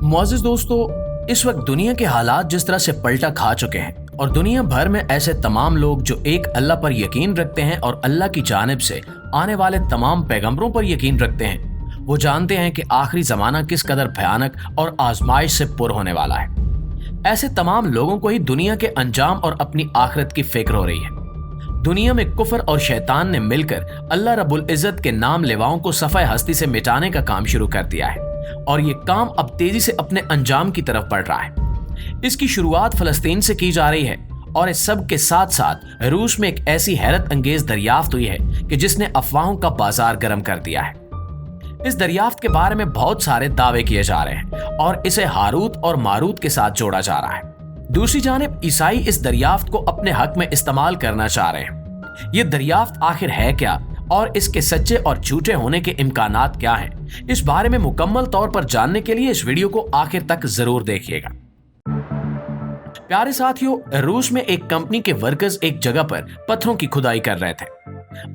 मुअज़्ज़िज़ दोस्तों, इस वक्त दुनिया के हालात जिस तरह से पलटा खा चुके हैं और दुनिया भर में ऐसे तमाम लोग जो एक अल्लाह पर यकीन रखते हैं और अल्लाह की जानिब से आने वाले तमाम पैगंबरों पर यकीन रखते हैं, वो जानते हैं कि आखिरी ज़माना किस कदर भयानक और आजमाइश से पुर होने वाला है। ऐसे तमाम लोगों को ही दुनिया के अंजाम और अपनी आखिरत की फिक्र हो रही है। दुनिया में कुफर और शैतान ने मिलकर अल्लाह रब्बुल इज़्ज़त के नाम लेवाओं को सफ़े हस्ती से मिटाने का काम शुरू कर दिया है और ये काम अब तेजी से अपने अंजाम की तरफ बढ़ रहा है। इसकी शुरुआत फ़लस्तीन से की जा रही है और इस सब के साथ साथ रूस में एक ऐसी हैरत अंगेज दरियाफ्त हुई है कि जिसने अफवाहों का बाजार गर्म कर दिया है। इस दरियाफ्त के बारे में बहुत सारे दावे किए जा रहे हैं और इसे हारूत और मारूत के साथ जोड़ा जा रहा है। दूसरी जानिब ईसाई इस दरियाफ्त को अपने हक में इस्तेमाल करना चाह रहे हैं। ये दरियाफ्त आखिर है क्या और इसके सच्चे और झूठे होने के इम्कानात क्या हैं, इस बारे में मुकम्मल तौर पर जानने के लिए इस वीडियो को आखिर तक जरूर देखिएगा। प्यारे साथियों, रूस में एक कंपनी के वर्कर्स एक जगह पर पत्थरों की खुदाई कर रहे थे।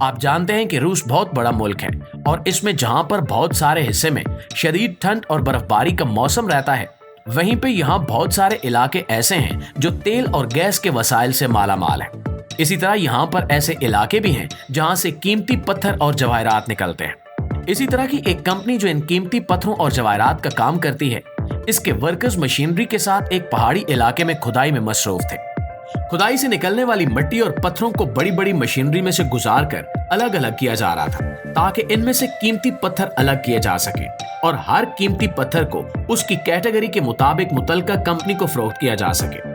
आप जानते हैं कि रूस बहुत बड़ा मुल्क है और इसमें जहां पर बहुत सारे हिस्से में शदीद ठंड और बर्फबारी का मौसम रहता है, वहीं पे यहाँ बहुत सारे इलाके ऐसे हैं जो तेल और गैस के वसाइल से माला माल है। इसी तरह यहाँ पर ऐसे इलाके भी हैं जहाँ से कीमती पत्थर और जवाहरात निकलते हैं। इसी तरह की एक कंपनी जो इन कीमती पत्थरों और जवाहरात का काम करती है, इसके वर्कर्स मशीनरी के साथ एक पहाड़ी इलाके में खुदाई में मसरूफ थे। खुदाई से निकलने वाली मिट्टी और पत्थरों को बड़ी बड़ी मशीनरी में से गुजार कर अलग अलग किया जा रहा था ताकि इनमें से कीमती पत्थर अलग किए जा सके और हर कीमती पत्थर को उसकी कैटेगरी के मुताबिक मुतल्लिका कंपनी को फरोख्त किया जा सके।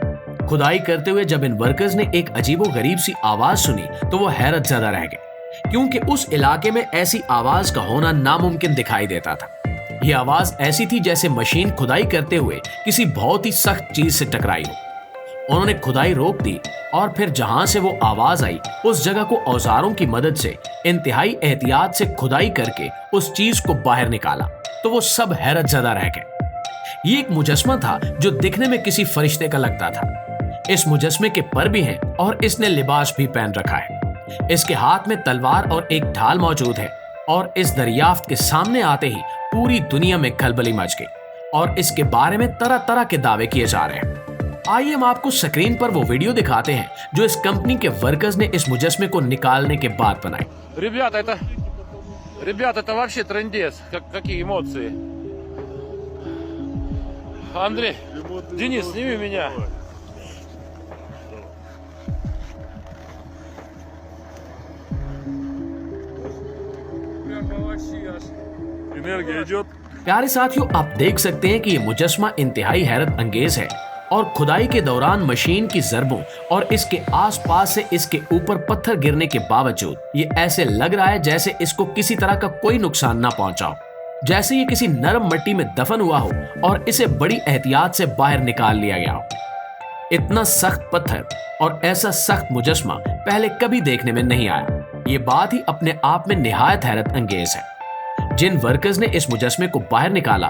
खुदाई करते हुए जब इन वर्कर्स ने एक अजीबो गरीब सी आवाज सुनी तो वो हैरत ज़दा रह गए, क्योंकि उस इलाके में ऐसी आवाज का होना नामुमकिन दिखाई देता था। ये आवाज ऐसी थी जैसे मशीन खुदाई करते हुए किसी बहुत ही सख्त चीज से टकराई हो। उन्होंने खुदाई रोक दी और फिर जहां से वो आवाज आई उस जगह को औजारों की मदद से इंतहाई एहतियात से खुदाई करके उस चीज को बाहर निकाला तो वो सब हैरत ज़दा रह गए। ये एक मुजस्मा था जो दिखने में किसी फरिश्ते का लगता था। इस मुजस्मे के पर भी हैं और इसने लिबास भी पहन रखा है। इसके हाथ में तलवार और एक ढाल मौजूद है और इस दरियाफ्त के सामने आते ही पूरी दुनिया में खलबली मच गई और इसके बारे में तरह तरह के दावे किए जा रहे हैं। आइए हम आपको स्क्रीन पर वो वीडियो दिखाते हैं जो इस कंपनी के वर्कर्स ने इस मुजस्मे को निकालने के बाद बनाई। Ребята, это вообще трындец. Какие эмоции. Андрей, Денис, сними меня. Энергия идет. प्यारे साथियों, आप देख सकते हैं कि ये मुजस्मा इंतहाई हैरत अंगेज है और खुदाई के दौरान मशीन की ज़रबों और इसके आसपास से इसके ऊपर पत्थर गिरने के बावजूद ये ऐसे लग रहा है जैसे इसको किसी तरह का कोई नुकसान ना पहुंचा हो, जैसे ये किसी नरम मिट्टी में दफन हुआ हो और इसे बड़ी एहतियात से बाहर निकाल लिया गया हो। इतना सख्त पत्थर और ऐसा सख्त मुजस्मा पहले कभी देखने में नहीं आया। ये बात ही अपने आप में निहायत हैरत अंगेज है। जिन वर्कर्स ने इस मुजस्मे को बाहर निकाला,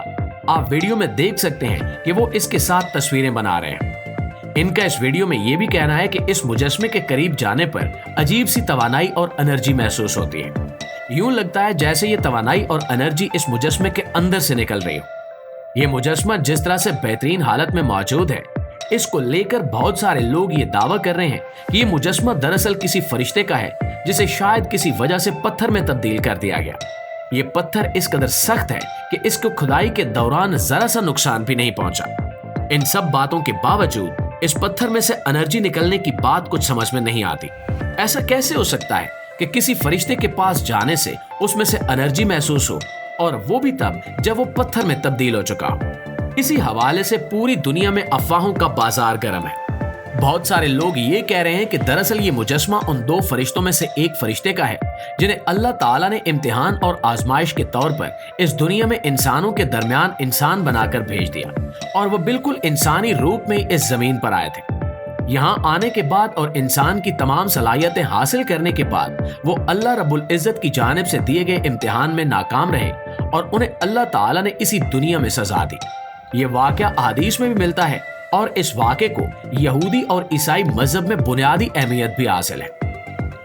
आप वीडियो में देख सकते हैं कि वो इसके साथ तस्वीरें बना रहे हैं। इनका इस वीडियो में ये भी कहना है कि इस मुजस्मे के करीब जाने पर अजीब सी तवानाई और एनर्जी महसूस होती है। यूं लगता है जैसे ये तवानाई और एनर्जी इस मुजस्मे के अंदर से निकल रही हो। ये मुजस्मा जिस तरह से बेहतरीन हालत में मौजूद है, इसको लेकर बहुत सारे लोग ये दावा कर रहे हैं कि ये मुजस्मा दरअसल किसी फरिश्ते का है जिसे शायद किसी वजह से पत्थर में तब्दील कर दिया गया। ये पत्थर इस कदर सख्त है कि इसको खुदाई के दौरान जरा सा नुकसान भी नहीं पहुंचा। इन सब बातों के बावजूद इस पत्थर में से एनर्जी निकलने की बात कुछ समझ में नहीं आती। ऐसा कैसे हो सकता है कि किसी फरिश्ते के पास जाने से उसमें से एनर्जी महसूस हो, और वो भी तब जब वो पत्थर में तब्दील हो चुका हो। इसी हवाले से पूरी दुनिया में अफवाहों का बाजार गर्म है। बहुत सारे लोग ये कह रहे हैं कि दरअसल ये मुजस्मा उन दो फरिश्तों में से एक फरिश्ते का है जिन्हें अल्लाह ताला ने इम्तिहान और आजमाइश के तौर पर इस दुनिया में इंसानों के दरमियान इंसान बनाकर भेज दिया और वो बिल्कुल इंसानी रूप में इस जमीन पर आए थे। यहाँ आने के बाद और इंसान की तमाम सलाहियतें हासिल करने के बाद वो अल्लाह रब्बुल इज़्ज़त की जानिब से दिए गए इम्तिहान में नाकाम रहे और उन्हें अल्लाह ताला ने इसी दुनिया में सजा दी। ये वाक़या हदीस में भी मिलता है और इस वाक़े को यहूदी और ईसाई मजहब में बुनियादी अहमियत भी हासिल है।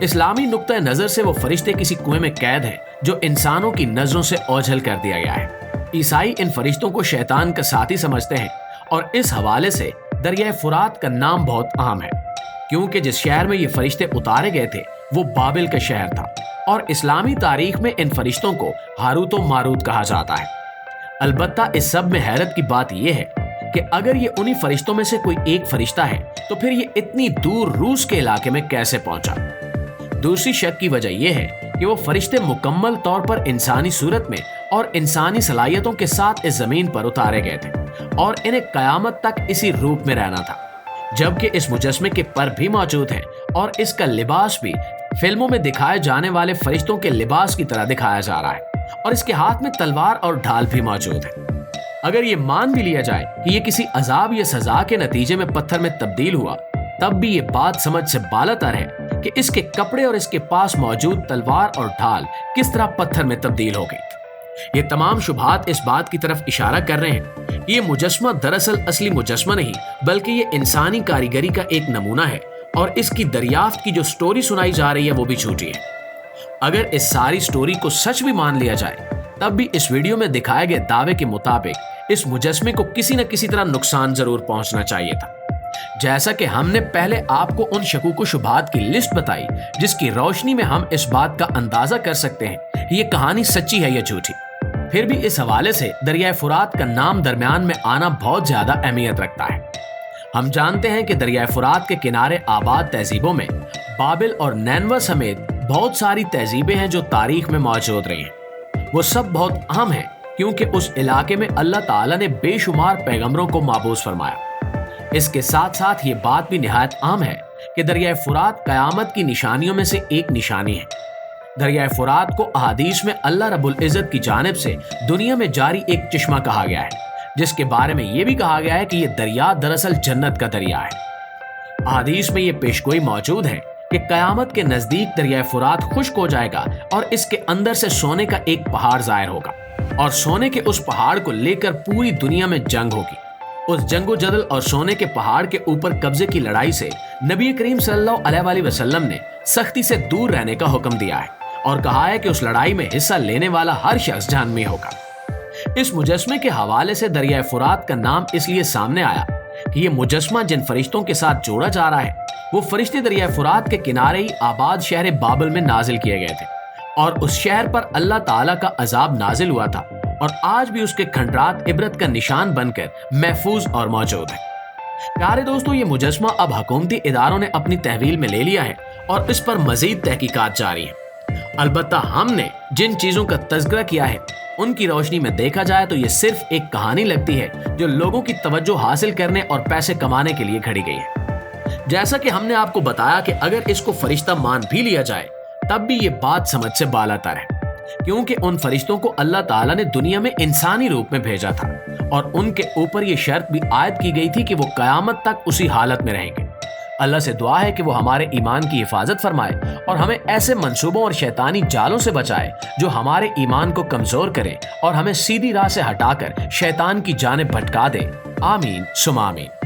इस्लामी नुक्ता नज़र से वो फरिश्ते किसी कुएं में कैद हैं जो इंसानों की नजरों से ओझल कर दिया गया है। عیسائی ان فرشتوں کو شیطان کا ساتھی سمجھتے ہیں اور اس حوالے سے دریائے فرات کا نام بہت اہم ہے، کیونکہ جس شہر میں یہ فرشتے اتارے گئے تھے وہ بابل کا شہر تھا، اور اسلامی تاریخ میں ان فرشتوں کو ہاروت و ماروت کہا جاتا ہے۔ البتہ اس سب میں حیرت کی بات یہ ہے کہ اگر یہ انہی فرشتوں میں سے کوئی ایک فرشتہ ہے تو پھر یہ اتنی دور روس کے علاقے میں کیسے پہنچا؟ دوسری شک کی وجہ یہ ہے کہ وہ فرشتے مکمل طور پر انسانی صورت میں اور انسانی صلاحیتوں کے ساتھ اس زمین پر اتارے گئے تھے اور انہیں قیامت تک اسی روپ میں رہنا تھا، جبکہ اس مجسمے کے پر بھی موجود ہیں اور اس کا لباس بھی فلموں میں دکھائے جانے والے فرشتوں کے لباس کی طرح دکھایا جا رہا ہے، اور اس کے ہاتھ میں تلوار اور ڈھال بھی موجود ہے۔ اگر یہ مان بھی لیا جائے کہ یہ کسی عذاب یا سزا کے نتیجے میں پتھر میں تبدیل ہوا، تب بھی یہ بات سمجھ سے بالاتر ہے کہ اس کے کپڑے اور اس کے پاس موجود تلوار اور ڈھال کس طرح پتھر میں تبدیل ہو گئی۔ یہ تمام شبہات اس بات کی طرف اشارہ کر رہے ہیں کہ یہ مجسمہ دراصل اصلی مجسمہ نہیں بلکہ یہ انسانی کاریگری کا ایک نمونہ ہے، اور اس کی دریافت کی جو سٹوری سنائی جا رہی ہے وہ بھی جھوٹی ہے۔ اگر اس ساری سٹوری کو سچ بھی مان لیا جائے تب بھی اس ویڈیو میں دکھائے گئے دعوے کے مطابق اس مجسمے کو کسی نہ کسی طرح نقصان ضرور پہنچنا چاہیے تھا۔ جیسا کہ ہم نے پہلے آپ کو ان شکوک و شبہات کی لسٹ بتائی جس کی روشنی میں ہم اس بات کا اندازہ کر سکتے ہیں کہ یہ کہانی سچی ہے یا جھوٹی۔ پھر بھی اس حوالے سے دریائے فرات کا نام درمیان میں آنا بہت زیادہ اہمیت رکھتا ہے۔ ہم جانتے ہیں کہ دریائے فرات کے کنارے آباد تہذیبوں میں بابل اور نینوا سمیت بہت ساری تہذیبیں ہیں جو تاریخ میں موجود رہی ہیں۔ وہ سب بہت اہم ہیں کیونکہ اس علاقے میں اللہ تعالیٰ نے بے شمار پیغمبروں کو مابعوث فرمایا۔ اس کے ساتھ ساتھ یہ بات بھی نہایت اہم ہے کہ دریائے فرات قیامت کی نشانیوں میں سے ایک نشانی ہے۔ دریائے فرات کو احادیث میں اللہ رب العزت کی جانب سے دنیا میں جاری ایک چشمہ کہا گیا ہے، جس کے بارے میں یہ بھی کہا گیا ہے کہ یہ دریا دراصل جنت کا دریا ہے۔ احادیث میں یہ پیشگوئی موجود ہے کہ قیامت کے نزدیک دریائے فرات خشک ہو جائے گا اور اس کے اندر سے سونے کا ایک پہاڑ ظاہر ہوگا، اور سونے کے اس پہاڑ کو لے کر پوری دنیا میں جنگ ہوگی۔ اس جنگ و جدل اور سونے کے پہاڑ کے اوپر قبضے کی لڑائی سے نبی کریم صلی اللہ علیہ وآلہ وسلم نے سختی سے دور رہنے کا حکم دیا ہے اور کہا ہے کہ اس لڑائی میں حصہ لینے والا ہر شخص جہنمی ہوگا۔ اس مجسمے کے حوالے سے دریائے فرات کا نام اس لیے سامنے آیا کہ یہ مجسمہ جن فرشتوں کے ساتھ جوڑا جا رہا ہے وہ فرشتے دریائے فرات کے کنارے ہی آباد شہر بابل میں نازل کیے گئے تھے، اور اس شہر پر اللہ تعالیٰ کا عذاب نازل ہوا تھا، اور آج بھی اس کے کھنڈرات عبرت کا نشان بن کر محفوظ اور موجود ہیں۔ پیارے دوستو، یہ مجسمہ اب حکومتی اداروں نے اپنی تحویل میں لے لیا ہے اور اس پر مزید تحقیقات جاری ہیں۔ البتہ ہم نے جن چیزوں کا تذکرہ کیا ہے ان کی روشنی میں دیکھا جائے تو یہ صرف ایک کہانی لگتی ہے جو لوگوں کی توجہ حاصل کرنے اور پیسے کمانے کے لیے گھڑی گئی ہے۔ جیسا کہ ہم نے آپ کو بتایا کہ اگر اس کو فرشتہ مان بھی لیا جائے تب بھی یہ بات سمجھ سے بالاتر ہے، کیونکہ ان فرشتوں کو اللہ تعالیٰ نے دنیا میں انسانی روپ میں بھیجا تھا، اور ان کے اوپر یہ شرط بھی عائد کی گئی تھی کہ وہ قیامت تک اسی حالت میں رہیں گے۔ اللہ سے دعا ہے کہ وہ ہمارے ایمان کی حفاظت فرمائے اور ہمیں ایسے منصوبوں اور شیطانی جالوں سے بچائے جو ہمارے ایمان کو کمزور کرے اور ہمیں سیدھی راہ سے ہٹا کر شیطان کی جانب بھٹکا دے۔ آمین ثم آمین۔